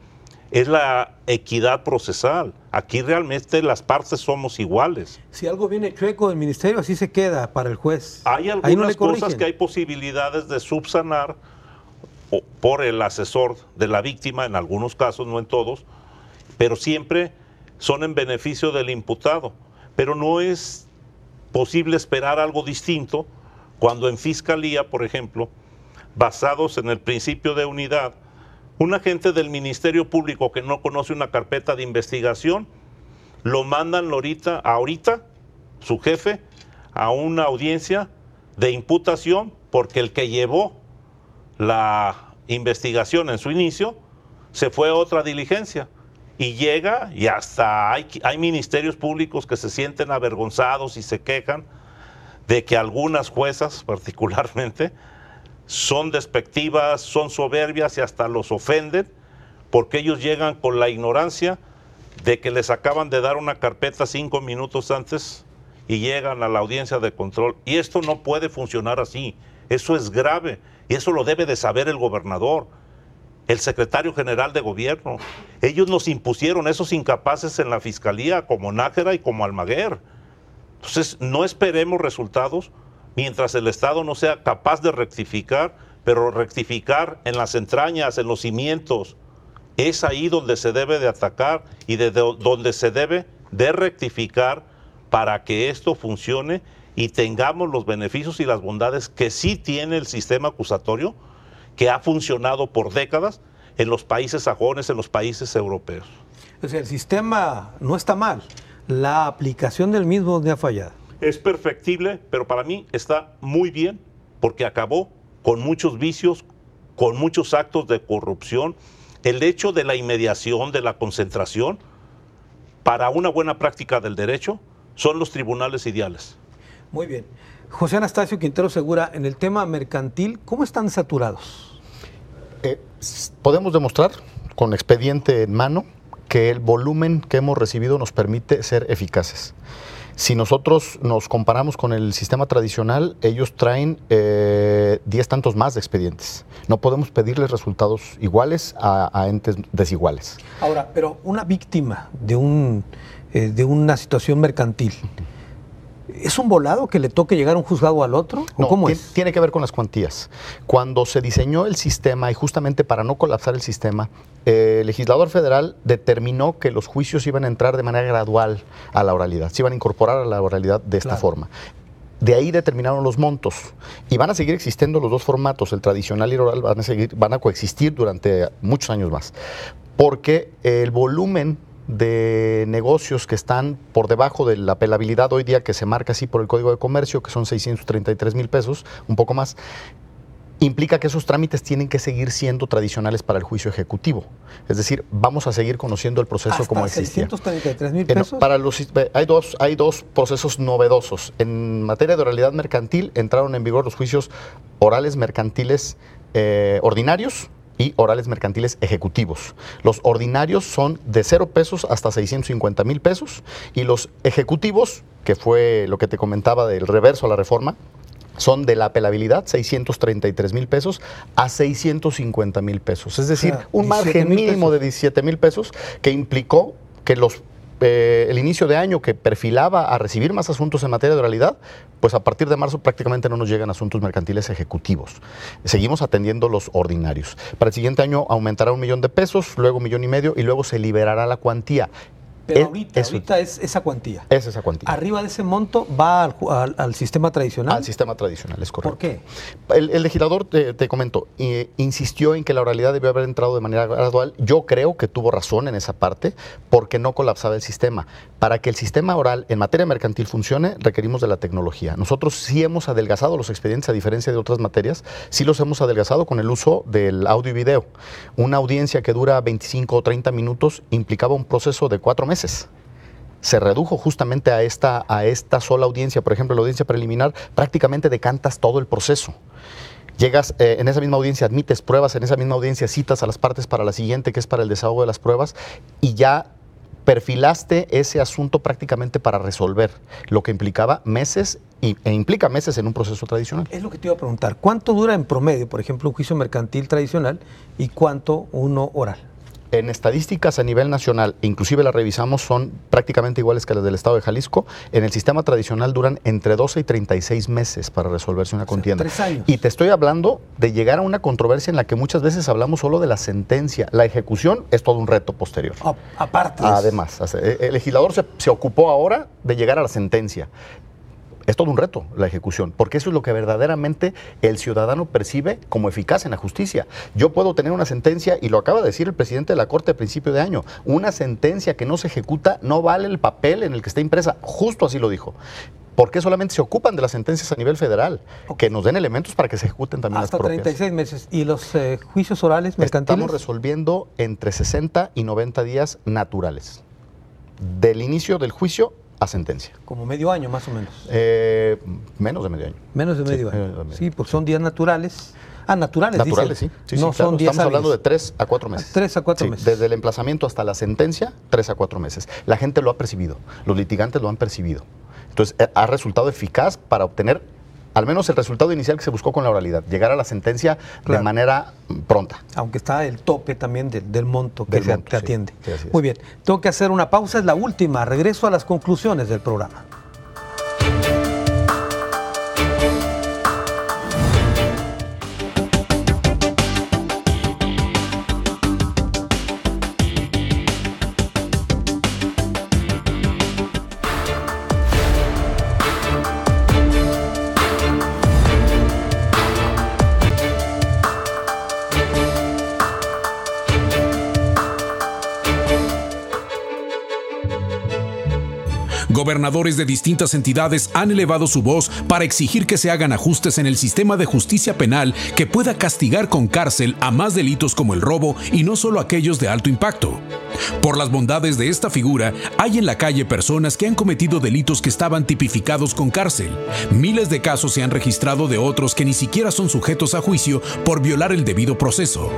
es la equidad procesal. Aquí realmente las partes somos iguales. Si algo viene chueco del ministerio, así se queda para el juez. Hay algunas cosas que hay posibilidades de subsanar por el asesor de la víctima, en algunos casos, no en todos, pero siempre son en beneficio del imputado. Pero no es posible esperar algo distinto cuando en fiscalía, por ejemplo, basados en el principio de unidad, un agente del Ministerio Público que no conoce una carpeta de investigación, lo mandan ahorita, su jefe, a una audiencia de imputación porque el que llevó la investigación en su inicio se fue a otra diligencia. Y llega, y hasta hay ministerios públicos que se sienten avergonzados y se quejan de que algunas juezas particularmente son despectivas, son soberbias y hasta los ofenden porque ellos llegan con la ignorancia de que les acaban de dar una carpeta 5 minutos antes y llegan a la audiencia de control. Y esto no puede funcionar así, eso es grave y eso lo debe de saber el gobernador, el secretario general de gobierno. Ellos nos impusieron esos incapaces en la fiscalía como Nájera y como Almaguer. Entonces no esperemos resultados mientras el Estado no sea capaz de rectificar, pero rectificar en las entrañas, en los cimientos. Es ahí donde se debe de atacar y donde se debe de rectificar para que esto funcione y tengamos los beneficios y las bondades que sí tiene el sistema acusatorio, que ha funcionado por décadas en los países sajones, en los países europeos. O sea, el sistema no está mal, la aplicación del mismo no ha fallado. Es perfectible, pero para mí está muy bien porque acabó con muchos vicios con muchos actos de corrupción. El hecho de la inmediación, de la concentración, para una buena práctica del derecho, son los tribunales ideales. Muy bien. José Anastasio Quintero Segura, en el tema mercantil, ¿cómo están saturados? Podemos demostrar con expediente en mano que el volumen que hemos recibido nos permite ser eficaces. Si nosotros nos comparamos con el sistema tradicional, ellos traen 10 tantos más de expedientes. No podemos pedirles resultados iguales a entes desiguales. Ahora, pero una víctima de una situación mercantil, ¿es un volado que le toque llegar a un juzgado al otro? ¿O no, cómo es? Tiene que ver con las cuantías. Cuando se diseñó el sistema, y justamente para no colapsar el sistema, el legislador federal determinó que los juicios iban a entrar de manera gradual a la oralidad, se iban a incorporar a la oralidad de esta forma. De ahí determinaron los montos. Y van a seguir existiendo los dos formatos, el tradicional y el oral, van a coexistir durante muchos años más. Porque el volumen de negocios que están por debajo de la apelabilidad hoy día, que se marca así por el Código de Comercio, que son 633 mil pesos, un poco más, implica que esos trámites tienen que seguir siendo tradicionales para el juicio ejecutivo. Es decir, vamos a seguir conociendo el proceso como existía. ¿Hasta 633 mil pesos? Hay dos procesos novedosos. En materia de oralidad mercantil entraron en vigor los juicios orales mercantiles ordinarios y orales mercantiles ejecutivos. Los ordinarios son de 0 pesos hasta 650 mil pesos y los ejecutivos, que fue lo que te comentaba del reverso a la reforma, son de la apelabilidad 633 mil pesos a 650 mil pesos. Es decir, un margen mínimo de 17 mil pesos que implicó que el inicio de año que perfilaba a recibir más asuntos en materia de oralidad, pues a partir de marzo prácticamente no nos llegan asuntos mercantiles ejecutivos. Seguimos atendiendo los ordinarios. Para el siguiente año aumentará 1 millón de pesos, luego 1,5 millones y luego se liberará la cuantía. Pero ahorita es esa cuantía. Es esa cuantía. Arriba de ese monto va al sistema tradicional. Al sistema tradicional, es correcto. ¿Por qué? El legislador, te comento, insistió en que la oralidad debió haber entrado de manera gradual. Yo creo que tuvo razón en esa parte porque no colapsaba el sistema. Para que el sistema oral en materia mercantil funcione, requerimos de la tecnología. Nosotros sí hemos adelgazado los expedientes, a diferencia de otras materias, sí los hemos adelgazado con el uso del audio y video. Una audiencia que dura 25 o 30 minutos implicaba un proceso de 4 meses. Se redujo justamente a esta sola audiencia. Por ejemplo, la audiencia preliminar, prácticamente decantas todo el proceso. Llegas en esa misma audiencia, admites pruebas, en esa misma audiencia citas a las partes para la siguiente, que es para el desahogo de las pruebas, y ya perfilaste ese asunto prácticamente para resolver, lo que implicaba meses e implica meses en un proceso tradicional. Es lo que te iba a preguntar. ¿Cuánto dura en promedio, por ejemplo, un juicio mercantil tradicional y cuánto uno oral? En estadísticas a nivel nacional, inclusive las revisamos, son prácticamente iguales que las del estado de Jalisco. En el sistema tradicional duran entre 12 y 36 meses para resolverse una contienda. 3 años. Y te estoy hablando de llegar a una controversia en la que muchas veces hablamos solo de la sentencia. La ejecución es todo un reto posterior. Aparte. Además, el legislador se ocupó ahora de llegar a la sentencia. Es todo un reto la ejecución, porque eso es lo que verdaderamente el ciudadano percibe como eficaz en la justicia. Yo puedo tener una sentencia, y lo acaba de decir el presidente de la Corte a principio de año, una sentencia que no se ejecuta no vale el papel en el que está impresa, justo así lo dijo. ¿Por qué solamente se ocupan de las sentencias a nivel federal? Que nos den elementos para que se ejecuten también las propias. Hasta 36 meses. ¿Y los juicios orales mercantiles? Estamos resolviendo entre 60 y 90 días naturales. Del inicio del juicio a sentencia. Como medio año más o menos. Menos de medio año. Menos de medio año. Sí, porque son días naturales. Naturales, sí. No claro. son días Estamos hablando de 3 a 4 meses. 3 a 4 meses. Desde el emplazamiento hasta la sentencia, 3 a 4 meses. La gente lo ha percibido, los litigantes lo han percibido. Entonces, ha resultado eficaz para obtener al menos el resultado inicial que se buscó con la oralidad, llegar a la sentencia de manera pronta. Aunque está el tope también del monto que se atiende. Sí, así es. Muy bien, tengo que hacer una pausa, es la última. Regreso a las conclusiones del programa. Gobernadores de distintas entidades han elevado su voz para exigir que se hagan ajustes en el sistema de justicia penal que pueda castigar con cárcel a más delitos como el robo y no solo aquellos de alto impacto. Por las bondades de esta figura, hay en la calle personas que han cometido delitos que estaban tipificados con cárcel. Miles de casos se han registrado de otros que ni siquiera son sujetos a juicio por violar el debido proceso.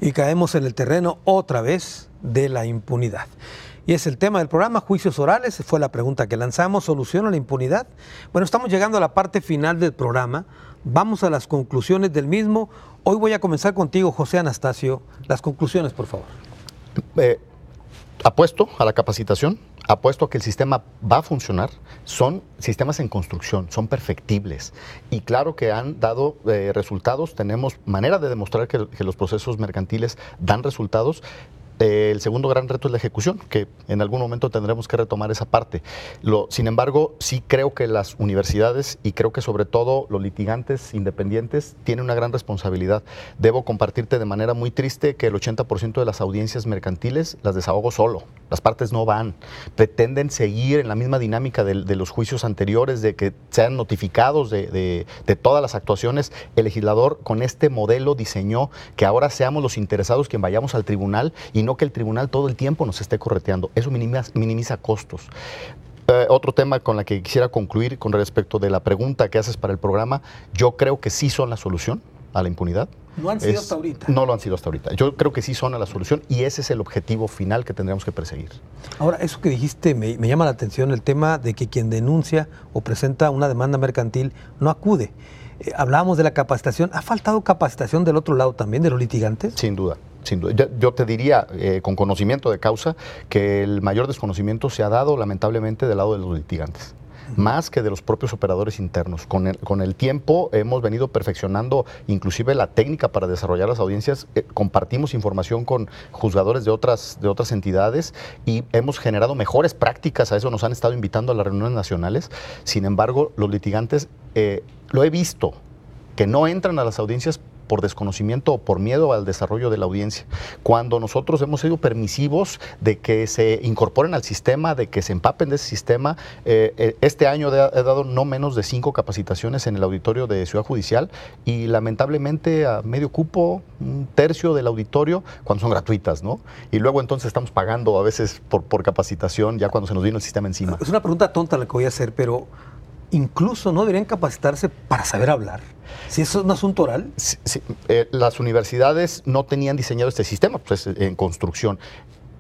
Y caemos en el terreno otra vez de la impunidad. Y es el tema del programa, juicios orales, fue la pregunta que lanzamos, ¿solución a la impunidad? Bueno, estamos llegando a la parte final del programa, vamos a las conclusiones del mismo. Hoy voy a comenzar contigo, José Anastasio, las conclusiones, por favor. Apuesto a la capacitación, apuesto a que el sistema va a funcionar, son sistemas en construcción, son perfectibles y claro que han dado resultados, tenemos manera de demostrar que los procesos mercantiles dan resultados. El segundo gran reto es la ejecución, que en algún momento tendremos que retomar esa parte. Sin embargo, sí creo que las universidades y creo que sobre todo los litigantes independientes tienen una gran responsabilidad. Debo compartirte de manera muy triste que el 80% de las audiencias mercantiles las desahogo solo. Las partes no van. Pretenden seguir en la misma dinámica de los juicios anteriores, de que sean notificados de todas las actuaciones. El legislador con este modelo diseñó que ahora seamos los interesados quien vayamos al tribunal y no que el tribunal todo el tiempo nos esté correteando. Eso minimiza costos. Otro tema con el que quisiera concluir con respecto de la pregunta que haces para el programa, yo creo que sí son la solución a la impunidad. ¿No han sido hasta ahorita? No lo han sido hasta ahorita. Yo creo que sí son a la solución y ese es el objetivo final que tendremos que perseguir. Ahora, eso que dijiste me llama la atención, el tema de que quien denuncia o presenta una demanda mercantil no acude. Hablábamos de la capacitación. ¿Ha faltado capacitación del otro lado también, de los litigantes? Sin duda. Sin duda. Yo te diría, con conocimiento de causa, que el mayor desconocimiento se ha dado lamentablemente del lado de los litigantes, más que de los propios operadores internos. Con el tiempo hemos venido perfeccionando inclusive la técnica para desarrollar las audiencias, compartimos información con juzgadores de otras entidades y hemos generado mejores prácticas, a eso nos han estado invitando a las reuniones nacionales. Sin embargo, los litigantes, lo he visto, que no entran a las audiencias por desconocimiento o por miedo al desarrollo de la audiencia. Cuando nosotros hemos sido permisivos de que se incorporen al sistema, de que se empapen de ese sistema, este año he dado no menos de 5 capacitaciones en el auditorio de Ciudad Judicial y lamentablemente a medio cupo, un tercio del auditorio, cuando son gratuitas, ¿no? Y luego entonces estamos pagando a veces por capacitación ya cuando se nos vino el sistema encima. Es una pregunta tonta la que voy a hacer, pero incluso no deberían capacitarse para saber hablar. Si eso es un asunto oral. Sí, las universidades no tenían diseñado este sistema, pues en construcción.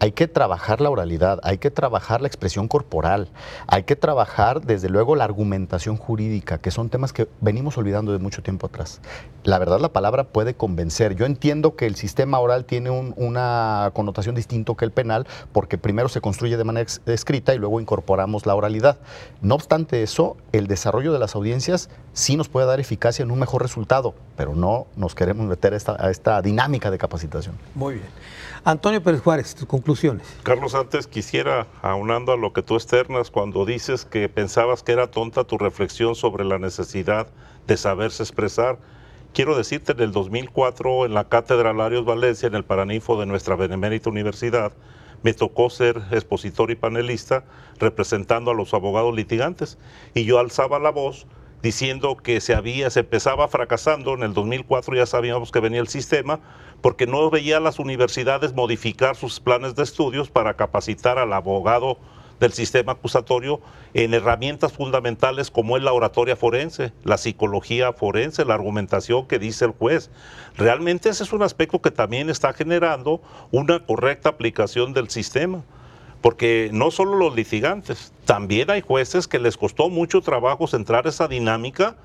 Hay que trabajar la oralidad, hay que trabajar la expresión corporal, hay que trabajar desde luego la argumentación jurídica, que son temas que venimos olvidando de mucho tiempo atrás. La verdad, la palabra puede convencer. Yo entiendo que el sistema oral tiene una connotación distinta que el penal, porque primero se construye de manera escrita y luego incorporamos la oralidad. No obstante eso, el desarrollo de las audiencias sí nos puede dar eficacia en un mejor resultado, pero no nos queremos meter a esta dinámica de capacitación. Muy bien. Antonio Pérez Juárez, tus conclusiones. Carlos, antes quisiera, aunando a lo que tú externas, cuando dices que pensabas que era tonta tu reflexión sobre la necesidad de saberse expresar, quiero decirte, en el 2004, en la Cátedra Larios Valencia, en el Paraninfo de nuestra benemérita universidad, me tocó ser expositor y panelista representando a los abogados litigantes, y yo alzaba la voz diciendo que se empezaba fracasando. En el 2004 ya sabíamos que venía el sistema, porque no veía a las universidades modificar sus planes de estudios para capacitar al abogado del sistema acusatorio en herramientas fundamentales como es la oratoria forense, la psicología forense, la argumentación que dice el juez. Realmente ese es un aspecto que también está generando una correcta aplicación del sistema. Porque no solo los litigantes, también hay jueces que les costó mucho trabajo centrar esa dinámica,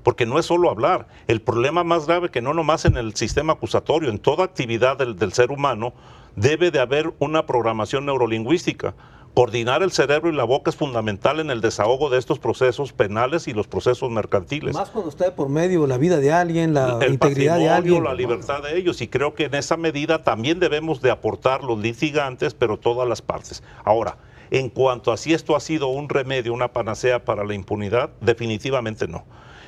porque no es solo hablar. El problema más grave que no nomás en el sistema acusatorio, en toda actividad del ser humano, debe de haber una programación neurolingüística. Coordinar el cerebro y la boca es fundamental en el desahogo de estos procesos penales y los procesos mercantiles. Más cuando está de por medio la vida de alguien, la integridad de alguien. La libertad de ellos, y creo que en esa medida también debemos de aportar los litigantes, pero todas las partes. Ahora, en cuanto a si esto ha sido un remedio, una panacea para la impunidad, definitivamente no.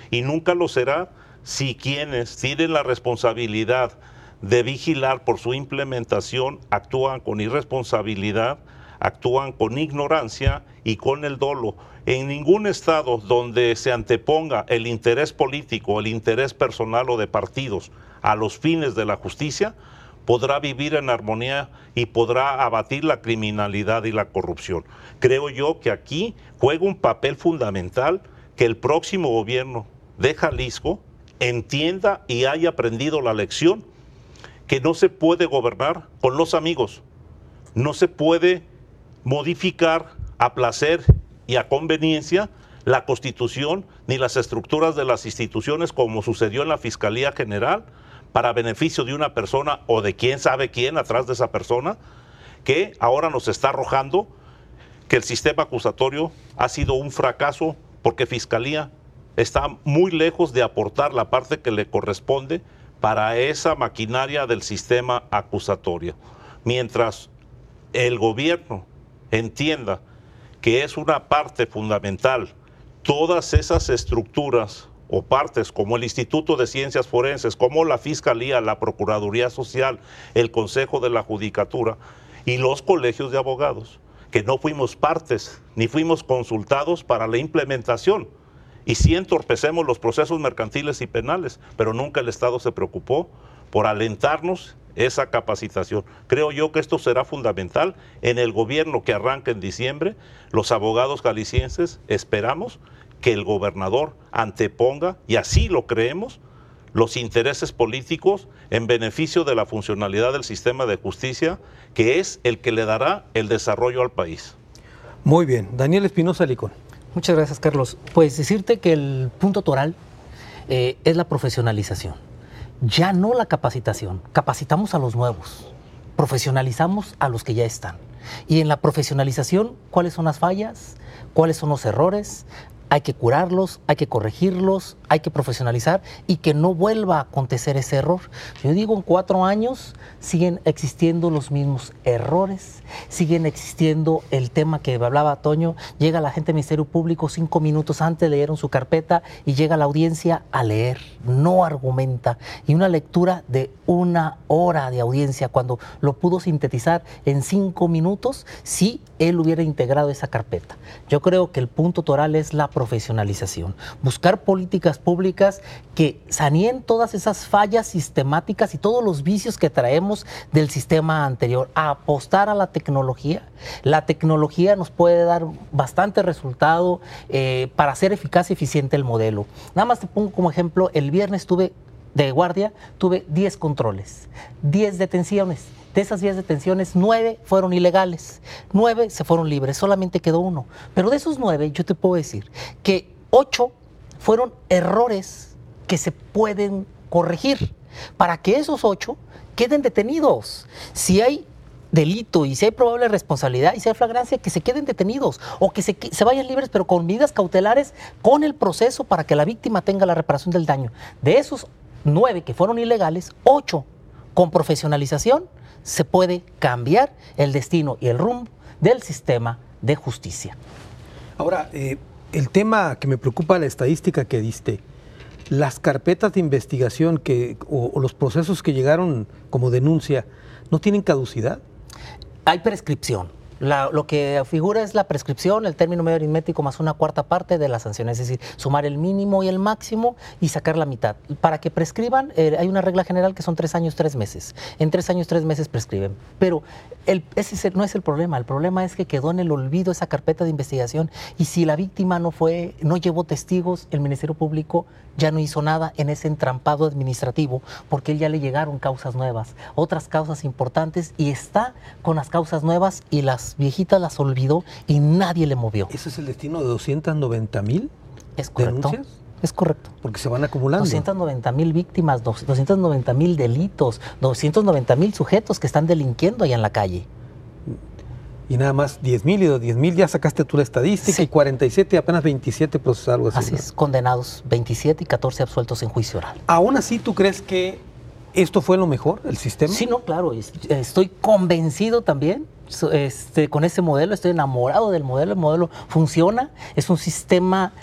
Y nunca lo será si quienes tienen la responsabilidad de vigilar por su implementación actúan con irresponsabilidad, actúan con ignorancia y con el dolo. En ningún estado donde se anteponga el interés político, el interés personal o de partidos a los fines de la justicia, podrá vivir en armonía y podrá abatir la criminalidad y la corrupción. Creo yo que aquí juega un papel fundamental que el próximo gobierno de Jalisco entienda y haya aprendido la lección que no se puede gobernar con los amigos, no se puede modificar a placer y a conveniencia la Constitución ni las estructuras de las instituciones como sucedió en la Fiscalía General para beneficio de una persona o de quién sabe quién atrás de esa persona, que ahora nos está arrojando que el sistema acusatorio ha sido un fracaso porque Fiscalía está muy lejos de aportar la parte que le corresponde para esa maquinaria del sistema acusatorio. Mientras el gobierno entienda que es una parte fundamental todas esas estructuras o partes como el Instituto de Ciencias Forenses, como la Fiscalía, la Procuraduría Social, el Consejo de la Judicatura y los colegios de abogados, que no fuimos partes ni fuimos consultados para la implementación. Y sí entorpecemos los procesos mercantiles y penales, pero nunca el Estado se preocupó por alentarnos esa capacitación. Creo yo que esto será fundamental en el gobierno que arranca en diciembre. Los abogados jaliscienses esperamos que el gobernador anteponga, y así lo creemos, los intereses políticos en beneficio de la funcionalidad del sistema de justicia, que es el que le dará el desarrollo al país. Muy bien. Daniel Espinosa Licón. Muchas gracias, Carlos. Pues decirte que el punto toral es la profesionalización, ya no la capacitación. Capacitamos a los nuevos, profesionalizamos a los que ya están. Y en la profesionalización, ¿cuáles son las fallas? ¿Cuáles son los errores? Hay que curarlos, hay que corregirlos, hay que profesionalizar y que no vuelva a acontecer ese error. Yo digo, en 4 años siguen existiendo los mismos errores, siguen existiendo el tema que hablaba Toño, llega la gente del Ministerio Público 5 minutos antes, leyeron su carpeta y llega la audiencia a leer, no argumenta. Y una lectura de 1 hora de audiencia, cuando lo pudo sintetizar en 5 minutos, si él hubiera integrado esa carpeta. Yo creo que el punto toral es la profesionalización, buscar políticas públicas que saneen todas esas fallas sistemáticas y todos los vicios que traemos del sistema anterior, a apostar a la tecnología. La tecnología nos puede dar bastante resultado para hacer eficaz y eficiente el modelo. Nada más te pongo como ejemplo, el viernes tuve de guardia, tuve 10 controles, 10 detenciones. De esas 10 detenciones, 9 fueron ilegales, 9 se fueron libres, solamente quedó 1. Pero de esos 9, yo te puedo decir que 8 fueron errores que se pueden corregir para que esos 8 queden detenidos. Si hay delito y si hay probable responsabilidad y si hay flagrancia, que se queden detenidos o que se vayan libres, pero con medidas cautelares, con el proceso para que la víctima tenga la reparación del daño. De esos 9 que fueron ilegales, 8 con profesionalización, se puede cambiar el destino y el rumbo del sistema de justicia. Ahora, el tema que me preocupa, la estadística que diste, las carpetas de investigación o los procesos que llegaron como denuncia, ¿no tienen caducidad? Hay prescripción. Lo que figura es la prescripción, el término medio aritmético más 1/4 parte de la sanción, es decir, sumar el mínimo y el máximo y sacar la mitad. Para que prescriban, hay una regla general que son 3 años, 3 meses. En 3 años, 3 meses prescriben. Pero ese no es el problema es que quedó en el olvido esa carpeta de investigación y si la víctima no llevó testigos, el Ministerio Público ya no hizo nada en ese entrampado administrativo porque ya le llegaron causas nuevas, otras causas importantes y está con las causas nuevas y las viejitas las olvidó y nadie le movió. ¿Ese es el destino de 290,000 denuncias? Es correcto. Porque se van acumulando. 290,000 víctimas, 290,000 delitos, 290,000 sujetos que están delinquiendo allá en la calle. Y nada más 10,000 y de 10,000 ya sacaste tú la estadística, sí. Y 47, apenas 27 procesados, algo así. Así ¿no? es, condenados, 27 y 14 absueltos en juicio oral. ¿Aún así tú crees que esto fue lo mejor, el sistema? Sí, no, claro, estoy convencido también con ese modelo, estoy enamorado del modelo, el modelo funciona, es un sistema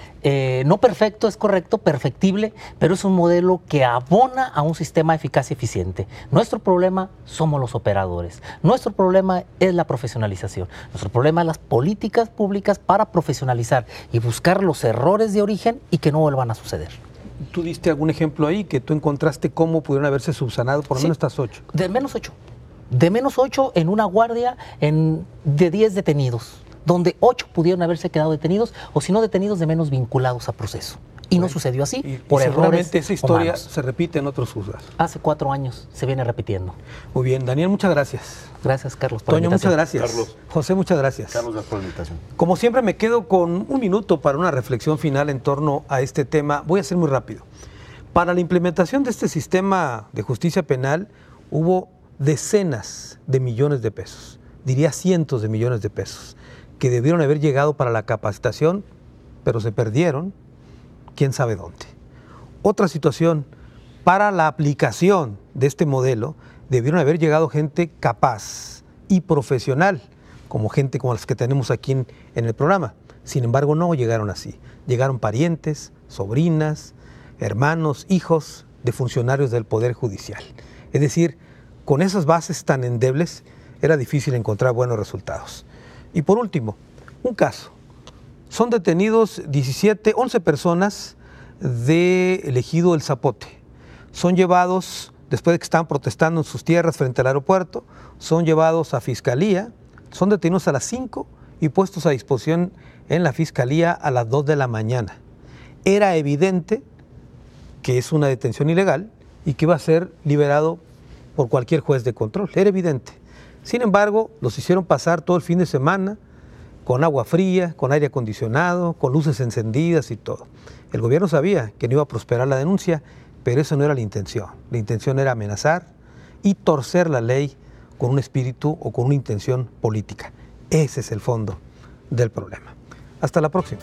no perfecto, es correcto, perfectible, pero es un modelo que abona a un sistema eficaz y eficiente. Nuestro problema somos los operadores, nuestro problema es la profesionalización, nuestro problema es las políticas públicas para profesionalizar y buscar los errores de origen y que no vuelvan a suceder. ¿Tú diste algún ejemplo ahí que tú encontraste cómo pudieron haberse subsanado por lo menos estas 8? De menos 8. De menos 8 en una guardia de 10 detenidos, donde 8 pudieron haberse quedado detenidos, o si no detenidos, de menos vinculados a proceso. Y no sucedió así, por errores seguramente esa historia humanos. se repite en otros juzgados. Hace 4 años se viene repitiendo. Muy bien, Daniel, muchas gracias. Gracias, Carlos, por la Toño, muchas invitación. gracias. Carlos. José, muchas gracias. Carlos, gracias por la invitación. Como siempre, me quedo con un minuto para una reflexión final en torno a este tema. Voy a ser muy rápido. Para la implementación de este sistema de justicia penal hubo decenas de millones de pesos, diría cientos de millones de pesos, que debieron haber llegado para la capacitación, pero se perdieron, quién sabe dónde. Otra situación, para la aplicación de este modelo, debieron haber llegado gente capaz y profesional, como gente como las que tenemos aquí en el programa. Sin embargo, no llegaron así. Llegaron parientes, sobrinas, hermanos, hijos de funcionarios del Poder Judicial. Es decir, con esas bases tan endebles era difícil encontrar buenos resultados. Y por último, un caso. Son detenidos 11 personas del ejido El Zapote. Son llevados, después de que estaban protestando en sus tierras frente al aeropuerto, son llevados a Fiscalía, son detenidos a las 5 y puestos a disposición en la Fiscalía a las 2 de la mañana. Era evidente que es una detención ilegal y que iba a ser liberado por cualquier juez de control, era evidente. Sin embargo, los hicieron pasar todo el fin de semana con agua fría, con aire acondicionado, con luces encendidas y todo. El gobierno sabía que no iba a prosperar la denuncia, pero eso no era la intención. La intención era amenazar y torcer la ley con un espíritu o con una intención política. Ese es el fondo del problema. Hasta la próxima.